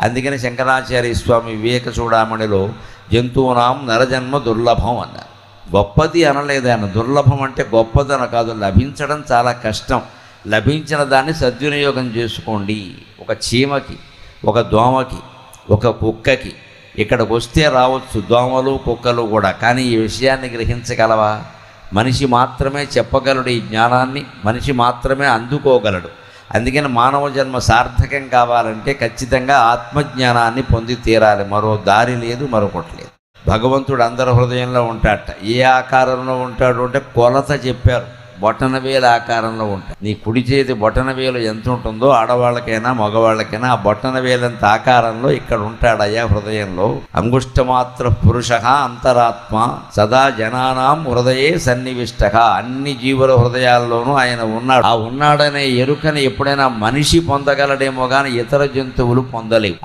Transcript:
అందుకని శంకరాచార్య స్వామి వివేక చూడామణిలో జంతువునాం నరజన్మ దుర్లభం అన్నారు. గొప్పది అనలేదు ఆయన. దుర్లభం అంటే గొప్పదన కాదు, లభించడం చాలా కష్టం. లభించిన దాన్ని సద్వినియోగం చేసుకోండి. ఒక చీమకి, ఒక దోమకి, ఒక కుక్కకి ఇక్కడికి వస్తే రావచ్చు దోమలు కుక్కలు కూడా, కానీ ఈ విషయాన్ని గ్రహించగలవా? మనిషి మాత్రమే చెప్పగలడు ఈ జ్ఞానాన్ని, మనిషి మాత్రమే అందుకోగలడు. అందుకని మానవ జన్మ సార్థకం కావాలంటే ఖచ్చితంగా ఆత్మజ్ఞానాన్ని పొంది తీరాలి. మరో దారి లేదు, మరొకటి లేదు. భగవంతుడు అందరి హృదయంలో ఉంటాడట. ఏ ఆకారంలో ఉంటాడు అంటే కొలత చెప్పారు. బొటనవేలు ఆకారంలో ఉంటాడు. నీ కుడి చేతి బొటనవేలు ఎంత ఉంటుందో ఆడవాళ్ళకైనా మగవాళ్ళకైనా ఆ బొటనవేలంత ఆకారంలో ఇక్కడ ఉంటాడయ్యా హృదయంలో. అంగుష్టమాత్ర పురుష అంతరాత్మ సదా జనానాం హృదయే సన్నివిష్ట. అన్ని జీవుల హృదయాల్లోనూ ఆయన ఉన్నాడు. ఆ ఉన్నాడనే ఎరుకని ఎప్పుడైనా మనిషి పొందగలడేమో కానీ ఇతర జంతువులు పొందలేవు.